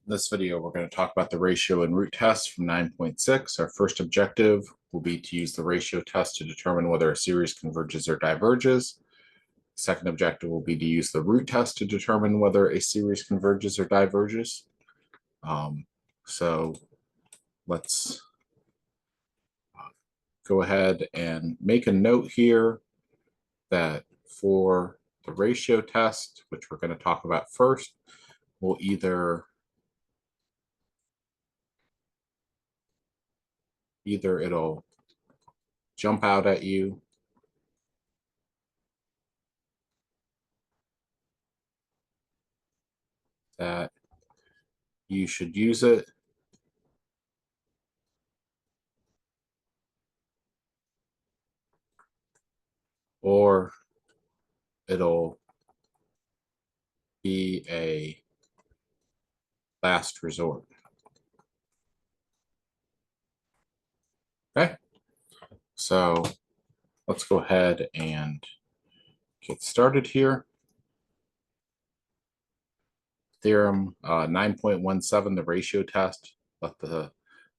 In this video, we're going to talk about the ratio and root test from 9.6. Our first objective will be to use the ratio test to determine whether a series converges or diverges. Second objective will be to use the root test to determine whether a series converges or diverges. So let's go ahead and make a note here that for the ratio test, which we're going to talk about first, we'll either it'll jump out at you that you should use it, or it'll be a last resort. Okay, so let's go ahead and get started here. Theorem 9.17, the ratio test. Let the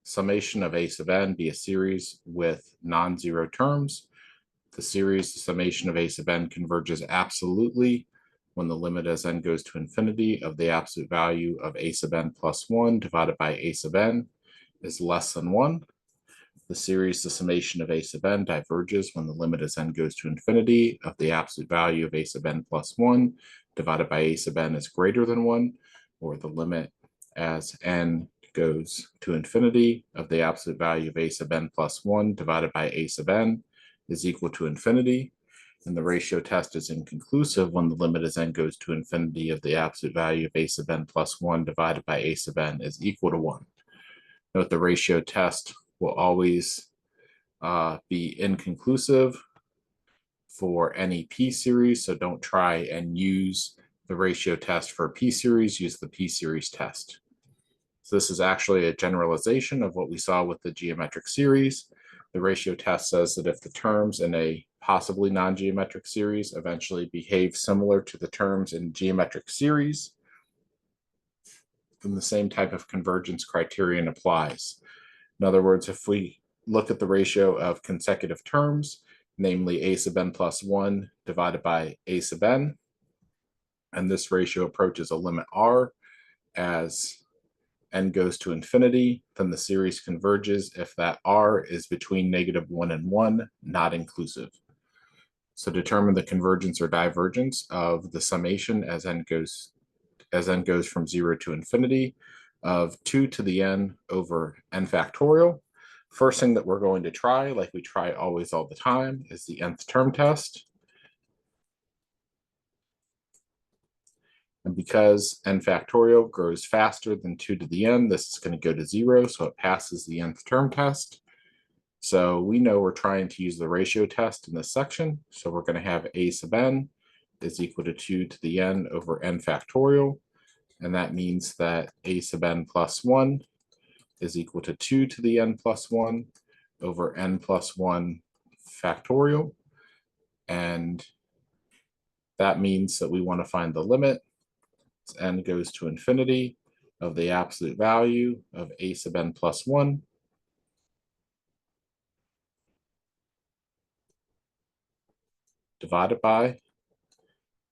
summation of a sub n be a series with non-zero terms. The series, the summation of a sub n converges absolutely when the limit as n goes to infinity of the absolute value of a sub n plus 1 divided by a sub n is less than 1. The series, the summation of a sub n diverges when the limit as n goes to infinity of the absolute value of a sub n plus 1 divided by a sub n is greater than 1, or the limit as n goes to infinity of the absolute value of a sub n plus 1 divided by a sub n is equal to infinity. And the ratio test is inconclusive when the limit as n goes to infinity of the absolute value of a sub n plus 1 divided by a sub n is equal to 1. Note the ratio test will always be inconclusive for any p-series, so don't try and use the ratio test for a p-series, use the p-series test. So this is actually a generalization of what we saw with the geometric series. The ratio test says that if the terms in a possibly non-geometric series eventually behave similar to the terms in geometric series, then the same type of convergence criterion applies. In other words, if we look at the ratio of consecutive terms, namely a sub n plus 1 divided by a sub n, and this ratio approaches a limit r as n goes to infinity, then the series converges if that r is between -1 and 1, not inclusive. So determine the convergence or divergence of the summation as n goes from 0 to infinity of 2 to the n over n factorial. First thing that we're going to try, like we try always all the time, is the nth term test. And because n factorial grows faster than 2 to the n, this is going to go to 0, so it passes the nth term test. So we know we're trying to use the ratio test in this section. So we're going to have a sub n is equal to 2 to the n over n factorial. And that means that a sub n plus 1 is equal to 2 to the n plus 1 over n plus 1 factorial. And that means that we want to find the limit as n goes to infinity of the absolute value of a sub n plus 1 divided by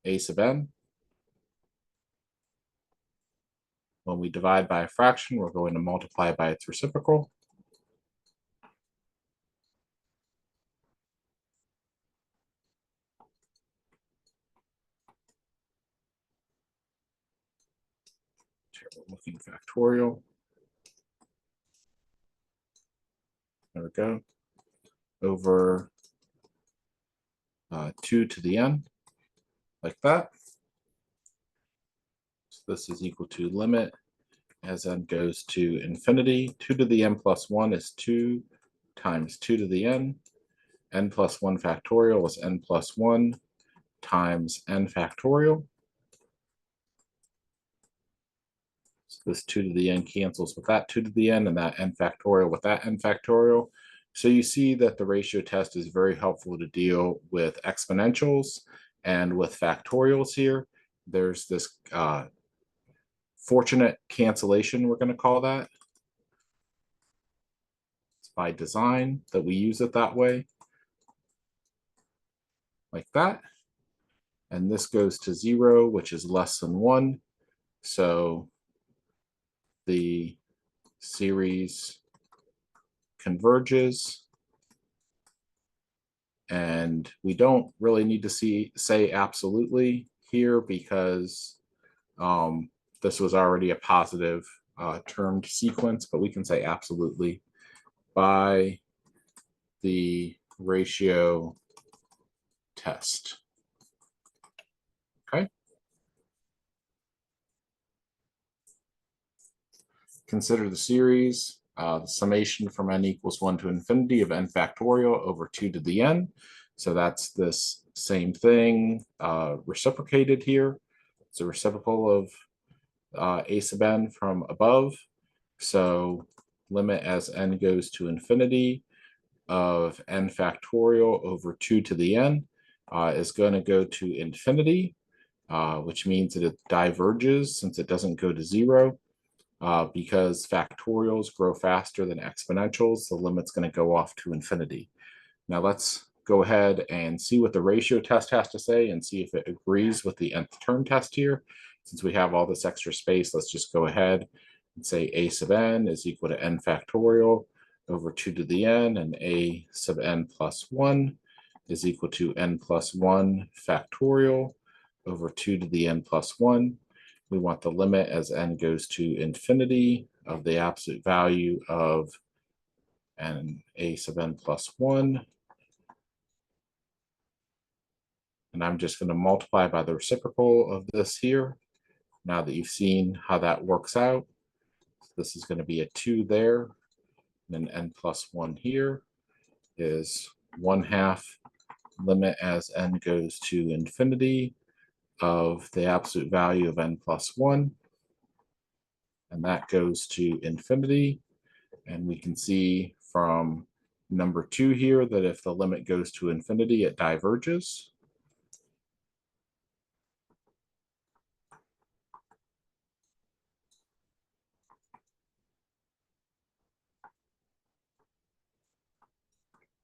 a sub n. When we divide by a fraction, we're going to multiply by its reciprocal. Looking factorial. There we go. Over 2 to the n, like that. So this is equal to limit as n goes to infinity. 2 to the n plus 1 is 2 times 2 to the n. N plus 1 factorial is n plus 1 times n factorial. So this 2 to the n cancels with that 2 to the n, and that n factorial with that n factorial. So you see that the ratio test is very helpful to deal with exponentials and with factorials here. There's this fortunate cancellation, we're going to call that. It's by design that we use it that way, like that. And this goes to 0, which is less than 1. So the series converges. And we don't really need to say absolutely here because this was already a positive termed sequence, but we can say absolutely by the ratio test. Okay. Consider the series, the summation from n equals 1 to infinity of n factorial over 2 to the n. So that's this same thing reciprocated here. It's a reciprocal of a sub n from above. So limit as n goes to infinity of n factorial over 2 to the n is going to go to infinity, which means that it diverges since it doesn't go to 0. Because factorials grow faster than exponentials, the limit's going to go off to infinity. Now let's go ahead and see what the ratio test has to say and see if it agrees with the nth term test here. Since we have all this extra space, let's just go ahead and say a sub n is equal to n factorial over 2 to the n, and a sub n plus 1 is equal to n plus 1 factorial over 2 to the n plus 1. We want the limit as n goes to infinity of the absolute value of a sub n plus 1. And I'm just going to multiply by the reciprocal of this here. Now that you've seen how that works out, this is going to be a 2 there. And then n plus 1 here is 1/2 limit as n goes to infinity of the absolute value of n plus 1. And that goes to infinity. And we can see from number 2 here that if the limit goes to infinity, it diverges.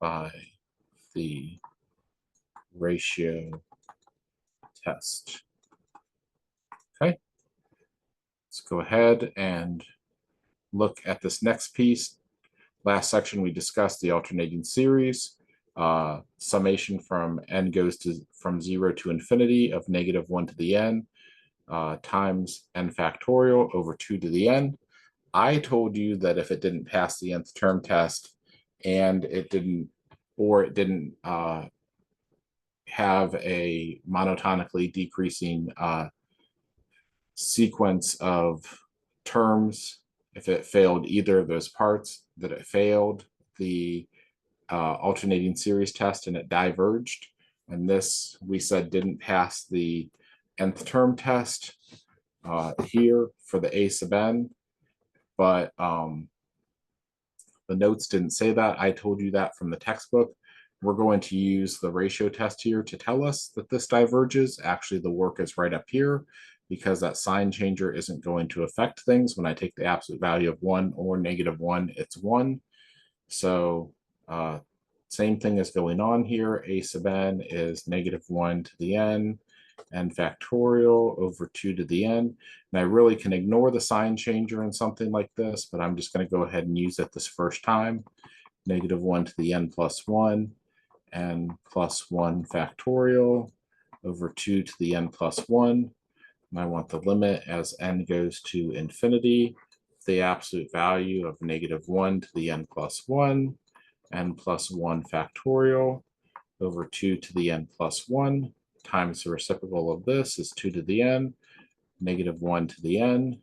By the ratio test. Okay, let's go ahead and look at this next piece. Last section we discussed the alternating series, summation from n goes from 0 to infinity of -1 to the n times n factorial over 2 to the n. I told you that if it didn't pass the nth term test and it didn't have a monotonically decreasing sequence of terms, if it failed either of those parts, that it failed the alternating series test and it diverged. And this, we said, didn't pass the nth term test here for the a sub n, but the notes didn't say that. I told you that from the textbook. We're going to use the ratio test here to tell us that this diverges. Actually, the work is right up here because that sign changer isn't going to affect things. When I take the absolute value of 1 or -1, it's 1. So same thing is going on here. A sub n is -1 to the n, n factorial over 2 to the n. And I really can ignore the sign changer in something like this, but I'm just going to go ahead and use it this first time. -1 to the n plus 1, n plus 1 factorial over 2 to the n plus 1. And I want the limit as n goes to infinity, the absolute value of -1 to the n plus 1, n plus 1 factorial over 2 to the n plus 1 times the reciprocal of this is 2 to the n, -1 to the n,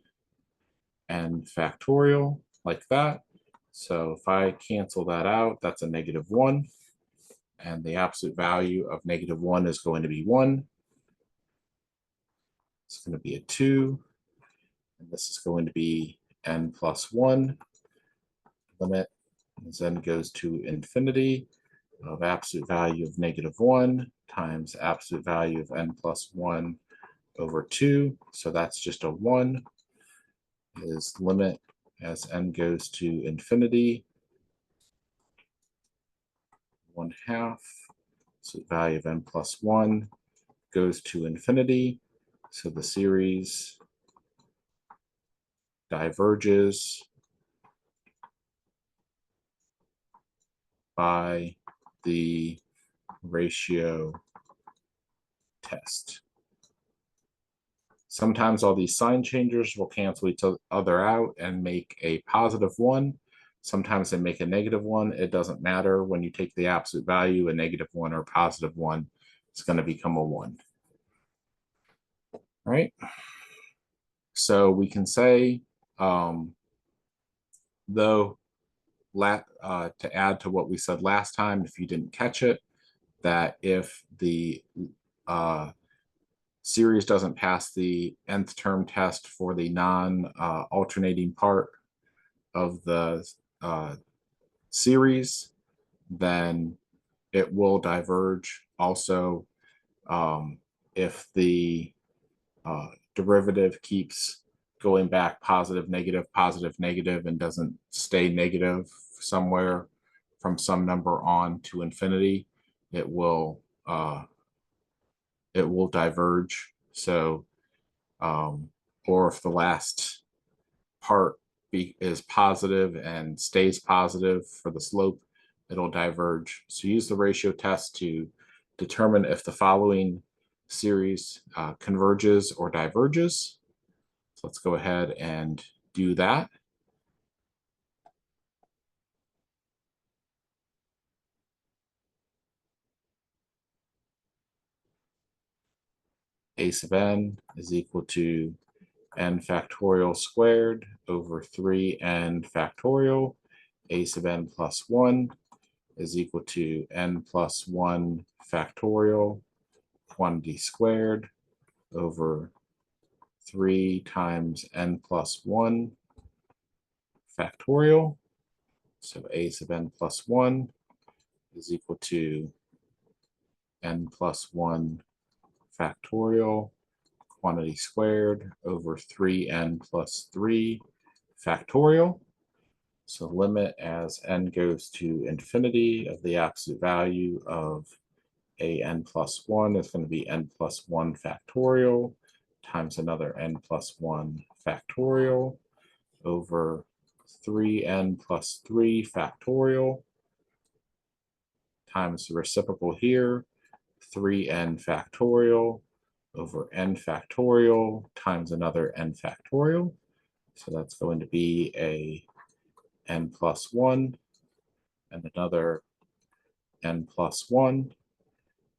n factorial, like that. So if I cancel that out, that's a -1. And the absolute value of -1 is going to be 1. It's going to be a 2. And this is going to be n plus 1. Limit as n goes to infinity of absolute value of -1 times absolute value of n plus 1 over 2. So that's just a 1. is limit as n goes to infinity, 1/2. So the value of n plus 1 goes to infinity. So the series diverges by the ratio test. Sometimes all these sign changers will cancel each other out and make a positive 1. Sometimes they make a negative 1. It doesn't matter. When you take the absolute value, a negative 1 or positive 1 is going to become a 1. All right. So we can say, though, to add to what we said last time, if you didn't catch it, that if the series doesn't pass the nth term test for the non-alternating part of the series, then it will diverge. Also, if the derivative keeps going back positive, negative, and doesn't stay negative somewhere from some number on to infinity, it will diverge. So, or if the last part is positive and stays positive for the slope, it'll diverge. So use the ratio test to determine if the following series converges or diverges. So let's go ahead and do that. A sub n is equal to n factorial squared over 3n factorial. A sub n plus 1 is equal to n plus 1 factorial quantity squared over 3 times n plus 1 factorial. So a sub n plus 1 is equal to n plus 1 factorial quantity squared over 3n plus 3 factorial. So limit as n goes to infinity of the absolute value of a n plus 1 is going to be n plus 1 factorial times another n plus 1 factorial over 3n plus 3 factorial times the reciprocal here, 3n factorial over n factorial times another n factorial. So that's going to be a n plus 1 and another n plus 1.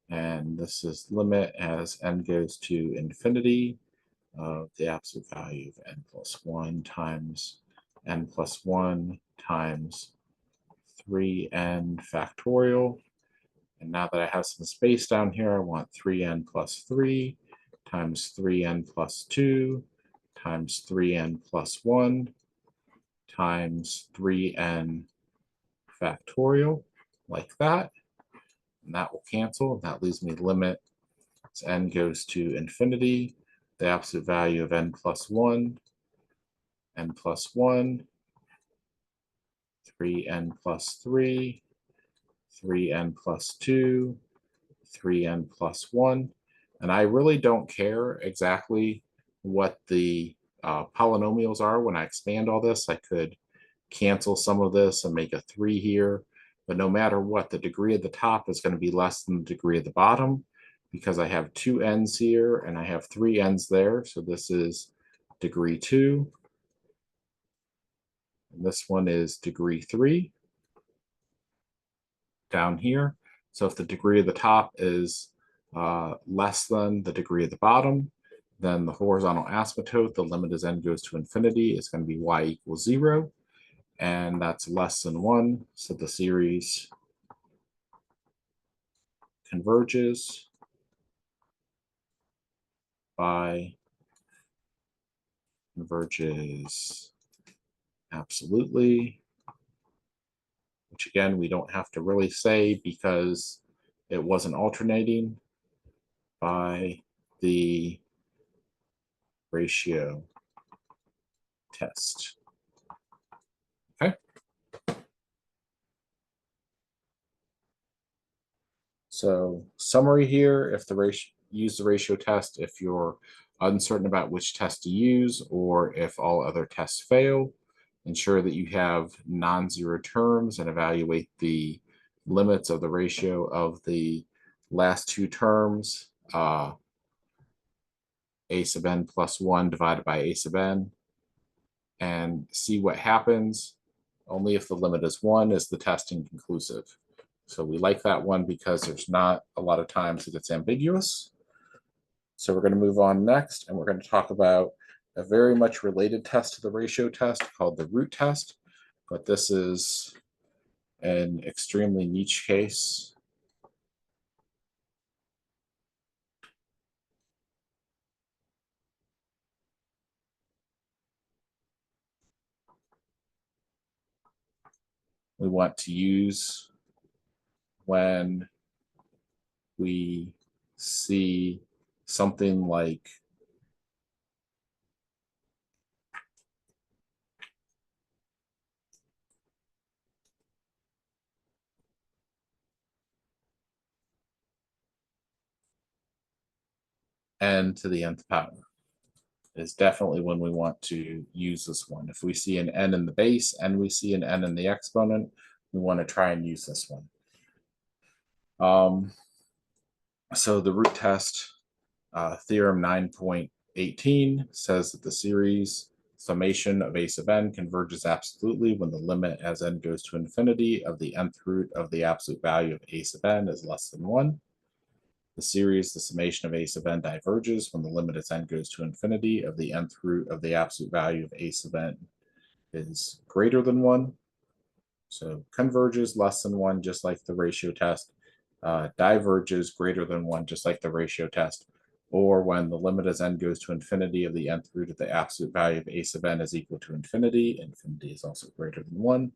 And this is limit as n goes to infinity of the absolute value of n plus 1 times n plus 1 times 3n factorial. And now that I have some space down here, I want 3n plus 3 times 3n plus 2 times 3n plus 1 times 3n factorial, like that. And that will cancel. That leaves me limit as n goes to infinity, the absolute value of n plus 1, n plus 1, 3n plus 3, 3n plus 2, 3n plus 1. And I really don't care exactly what the polynomials are when I expand all this. I could cancel some of this and make a 3 here. But no matter what, the degree of the top is going to be less than the degree of the bottom because I have 2 n's here and I have 3 n's there. So this is degree 2. And this one is degree 3 down here. So if the degree of the top is less than the degree of the bottom, then the horizontal asymptote, the limit as n goes to infinity, is going to be y equals 0. And that's less than 1. So the series converges by converges absolutely, which again, we don't have to really say because it wasn't alternating, by the ratio test. Okay. So summary here, if the ratio, use the ratio test if you're uncertain about which test to use or if all other tests fail. Ensure that you have non-zero terms and evaluate the limits of the ratio of the last two terms, a sub n plus 1 divided by a sub n, and see what happens. Only if the limit is 1 is the test inconclusive. So we like that one because there's not a lot of times that it's ambiguous. So we're going to move on next, and we're going to talk about a very much related test to the ratio test called the root test, but this is an extremely niche case. We want to use when we see something like n to the nth power is definitely when we want to use this one. If we see an n in the base and we see an n in the exponent, we want to try and use this one. So the root test, theorem 9.18 says that the series summation of a sub n converges absolutely when the limit as n goes to infinity of the nth root of the absolute value of a sub n is less than 1. The series, the summation of a sub n diverges when the limit as n goes to infinity of the nth root of the absolute value of a sub n is greater than 1. So converges less than 1, just like the ratio test. Diverges greater than 1, just like the ratio test. Or when the limit as n goes to infinity of the nth root of the absolute value of a sub n is equal to infinity. Infinity is also greater than 1.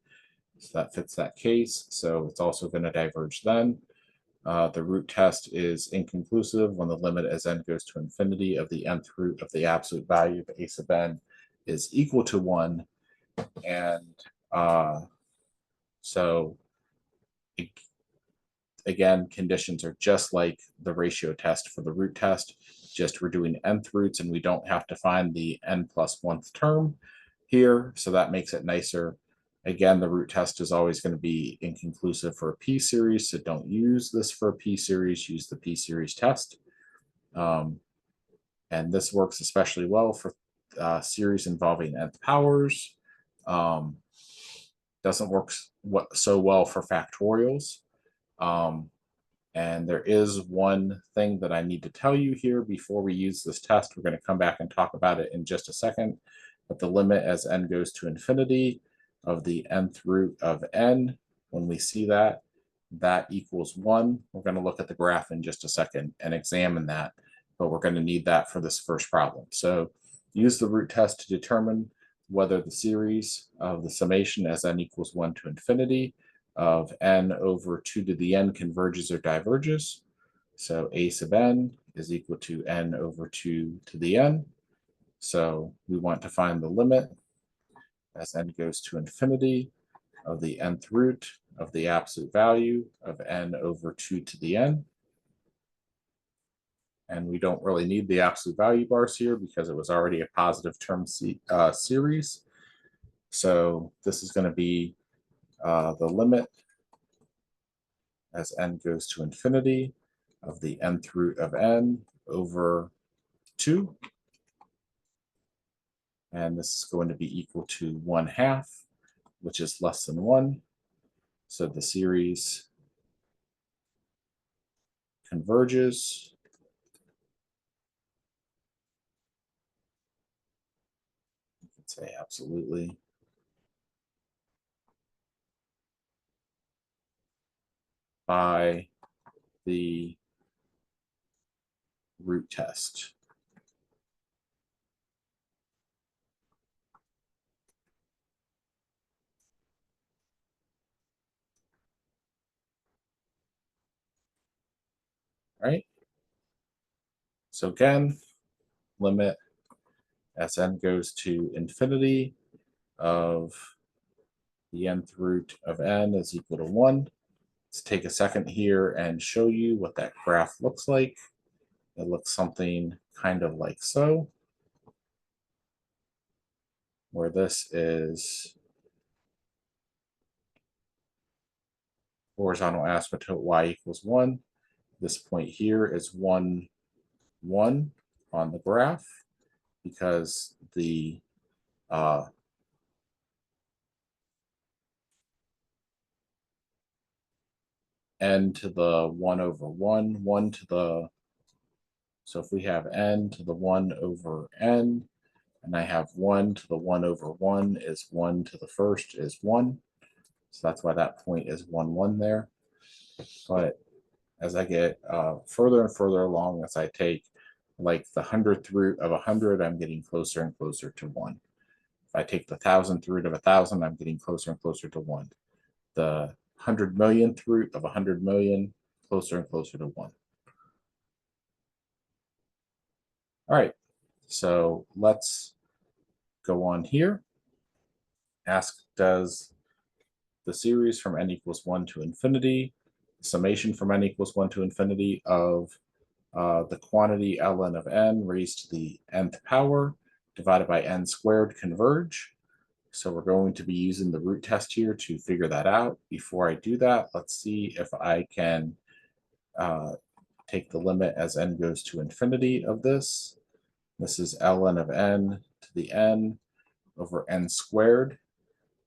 So that fits that case. So it's also going to diverge then. The root test is inconclusive when the limit as n goes to infinity of the nth root of the absolute value of a sub n is equal to 1. And so again, conditions are just like the ratio test for the root test, just we're doing nth roots and we don't have to find the n plus 1th term here, so that makes it nicer. Again, the root test is always going to be inconclusive for a p-series, so don't use this for a p-series, use the p-series test. And this works especially well for series involving nth powers. Doesn't work so well for factorials. And there is one thing that I need to tell you here before we use this test. We're going to come back and talk about it in just a second. But the limit as n goes to infinity of the nth root of n, when we see that, that equals 1. We're going to look at the graph in just a second and examine that. But we're going to need that for this first problem. So use the root test to determine whether the series of the summation as n equals 1 to infinity of n over 2 to the n converges or diverges. So a sub n is equal to n over 2 to the n. So we want to find the limit as n goes to infinity of the nth root of the absolute value of n over 2 to the n. And we don't really need the absolute value bars here because it was already a positive term series. So this is going to be the limit as n goes to infinity of the nth root of n over 2. And this is going to be equal to 1/2, which is less than 1. So the series converges. You can say absolutely. By the root test. Right? So again, limit as n goes to infinity of the nth root of n is equal to 1. Let's take a second here and show you what that graph looks like. It looks something kind of like so, where this is horizontal asymptote y equals 1. This point here is 1, 1 on the graph because the n to the 1 over 1, 1 to the, so if we have n to the 1 over n, and I have 1 to the 1 over 1 is 1 to the first is 1. So that's why that point is 1, 1 there. But as I get further and further along, as I take like the 100th root of 100, I'm getting closer and closer to 1. If I take the 1000th root of 1000, I'm getting closer and closer to 1. The 100 millionth root of 100 million, closer and closer to 1. All right, so let's go on here. Ask, does the series from n equals 1 to infinity, summation from n equals 1 to infinity of the quantity ln of n raised to the nth power divided by n squared converge? So we're going to be using the root test here to figure that out. Before I do that, let's see if I can take the limit as n goes to infinity of this. This is ln of n to the n over n squared.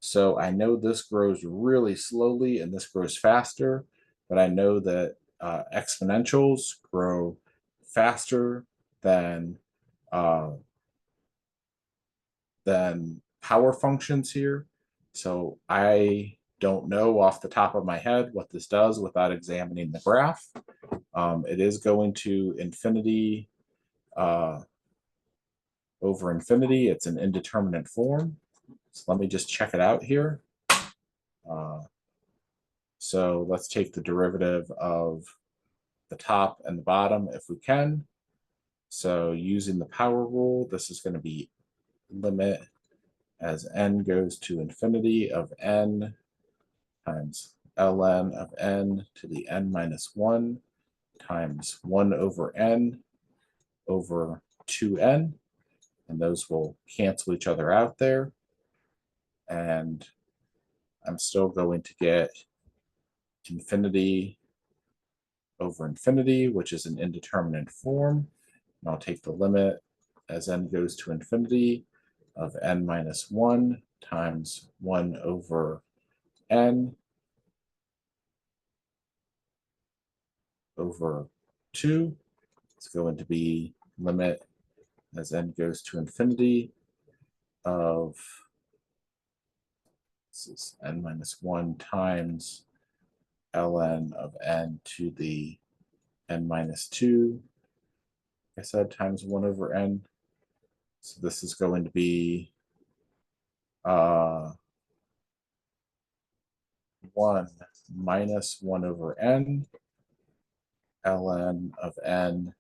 So I know this grows really slowly and this grows faster, but I know that exponentials grow faster than power functions here. So I don't know off the top of my head what this does without examining the graph. It is going to infinity over infinity. It's an indeterminate form. So let me just check it out here. So let's take the derivative of the top and the bottom if we can. So using the power rule, this is going to be limit as n goes to infinity of n times ln of n to the n minus 1 times 1 over n over 2n. And those will cancel each other out there. And I'm still going to get infinity over infinity, which is an indeterminate form. And I'll take the limit as n goes to infinity of n minus 1 times 1 over n over 2. It's going to be limit as n goes to infinity of, this is n minus 1 times ln of n to the n minus 2, like I said, times 1 over n. So this is going to be 1 minus 1 over n, ln of n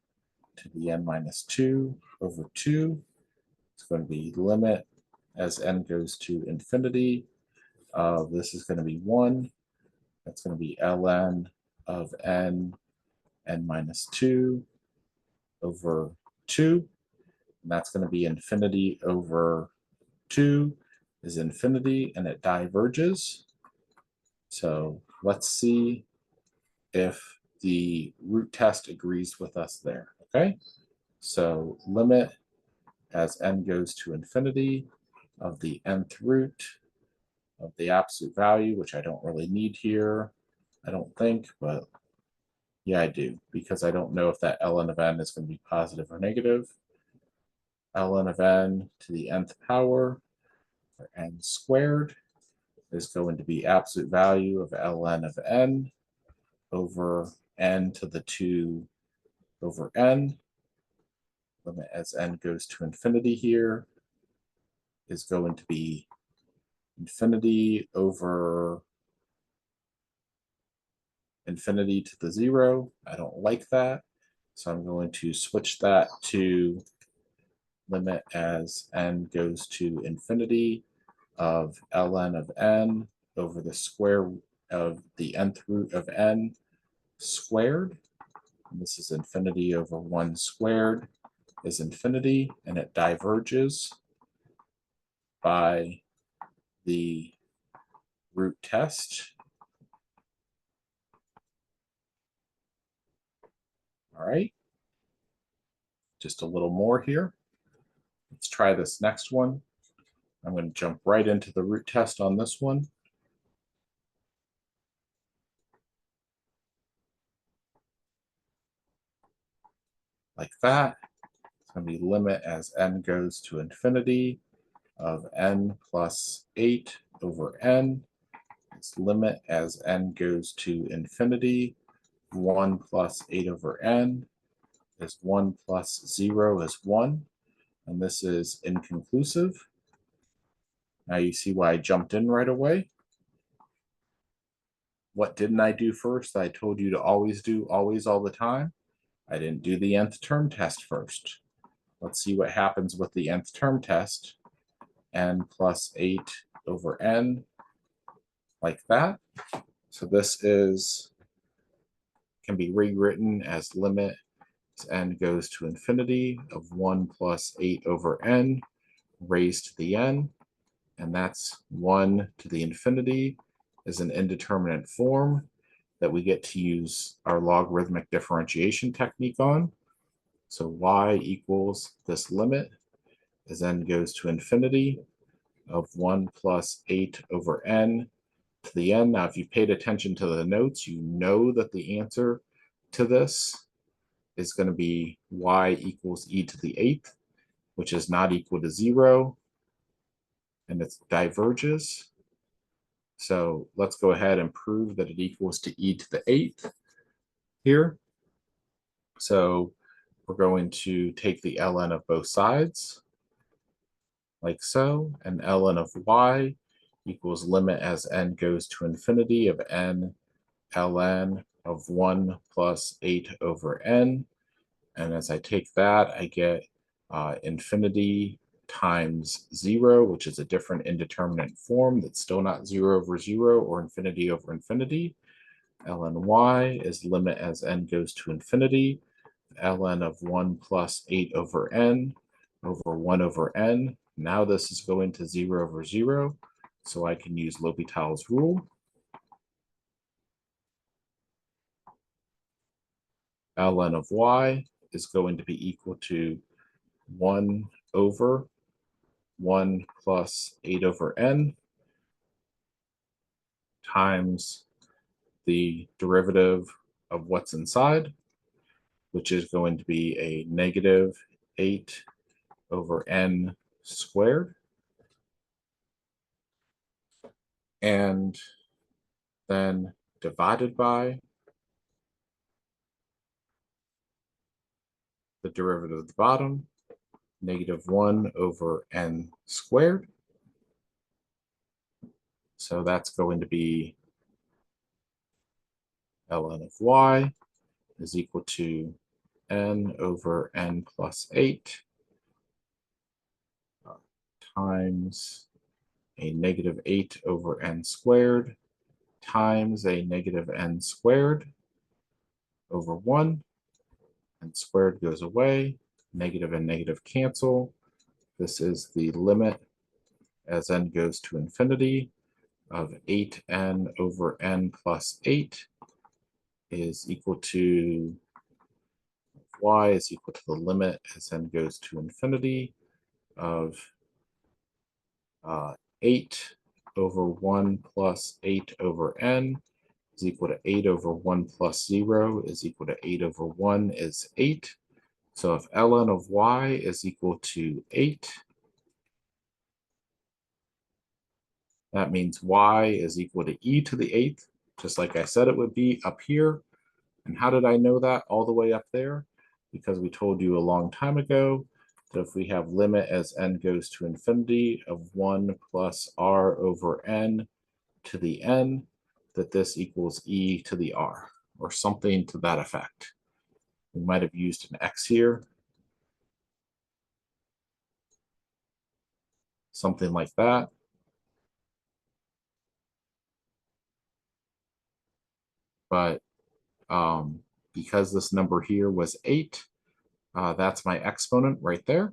to the n minus 2 over 2. It's going to be limit as n goes to infinity. This is going to be 1. That's going to be ln of n minus 2 over 2. And that's going to be infinity over 2 is infinity, and it diverges. So let's see if the root test agrees with us there, okay? So limit as n goes to infinity of the nth root of the absolute value, which I don't really need here, I don't think, but yeah, I do, because I don't know if that ln of n is going to be positive or negative. Ln of n to the nth power, or n squared, is going to be absolute value of ln of n over n to the 2 over n. Limit as n goes to infinity here is going to be infinity over infinity to the 0. I don't like that. So I'm going to switch that to limit as n goes to infinity of ln of n over the square of the nth root of n squared. And this is infinity over 1 squared is infinity, and it diverges by the root test. All right, just a little more here. Let's try this next one. I'm going to jump right into the root test on this one. Like that. It's going to be limit as n goes to infinity of n plus 8 over n. It's limit as n goes to infinity, 1 plus 8 over n is 1 plus 0 is 1. And this is inconclusive. Now you see why I jumped in right away. What didn't I do first? I told you to always do, always, all the time. I didn't do the nth term test first. Let's see what happens with the nth term test. N plus 8 over n, like that. So this can be rewritten as limit as n goes to infinity of 1 plus 8 over n raised to the n. And that's 1 to the infinity is an indeterminate form that we get to use our logarithmic differentiation technique on. So y equals this limit as n goes to infinity of 1 plus 8 over n to the n. Now, if you paid attention to the notes, you know that the answer to this is going to be y equals e to the 8th, which is not equal to 0, and it diverges. So let's go ahead and prove that it equals to e to the 8th here. So we're going to take the ln of both sides, like so, and ln of y equals limit as n goes to infinity of n ln of 1 plus 8 over n. And as I take that, I get infinity times 0, which is a different indeterminate form that's still not 0 over 0 or infinity over infinity. ln y is limit as n goes to infinity, ln of 1 plus 8 over n over 1 over n. Now this is going to 0 over 0, so I can use L'Hopital's rule. Ln of y is going to be equal to 1 over 1 plus 8 over n times the derivative of what's inside, which is going to be a negative 8 over n squared. And then divided by the derivative of the bottom, negative 1 over n squared. So that's going to be ln of y is equal to n over n plus 8 times a negative 8 over n squared times a negative n squared over 1. And squared goes away. Negative and negative cancel. This is the limit as n goes to infinity of 8n over n plus 8 is equal to y is equal to the limit as n goes to infinity of 8 over 1 plus 8 over n is equal to 8 over 1 plus 0 is equal to 8 over 1 is 8. So if ln of y is equal to 8, that means y is equal to e to the 8th, just like I said it would be up here. And how did I know that all the way up there? Because we told you a long time ago that if we have limit as n goes to infinity of 1 plus r over n to the n, that this equals e to the r, or something to that effect. We might have used an x here. something like that. But because this number here was 8, that's my exponent right there.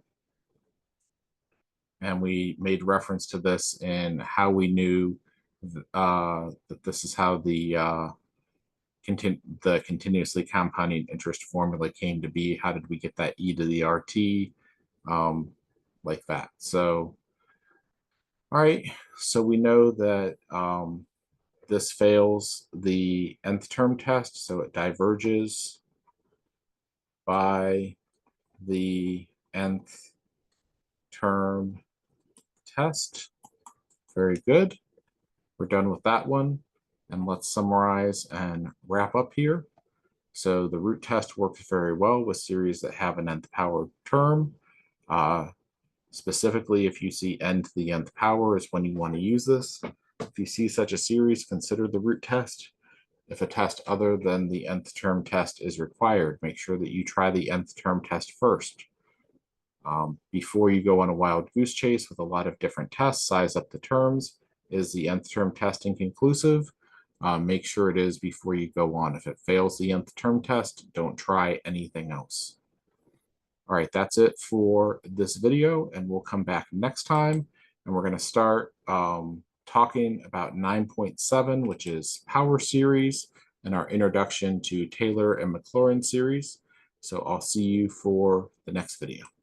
And we made reference to this in how we knew that this is how the continuously compounding interest formula came to be. How did we get that e to the RT like that? So, all right, so we know that this fails the nth term test, so it diverges by the nth term test. Very good. We're done with that one. And let's summarize and wrap up here. So the root test works very well with series that have an nth power term. Specifically, if you see n to the nth power is when you want to use this. If you see such a series, consider the root test. If a test other than the nth term test is required, make sure that you try the nth term test first. Before you go on a wild goose chase with a lot of different tests, size up the terms. Is the nth term test inconclusive? Make sure it is before you go on. If it fails the nth term test, don't try anything else. All right, that's it for this video, and we'll come back next time, and we're going to start talking about 9.7, which is power series, and our introduction to Taylor and Maclaurin series. So I'll see you for the next video.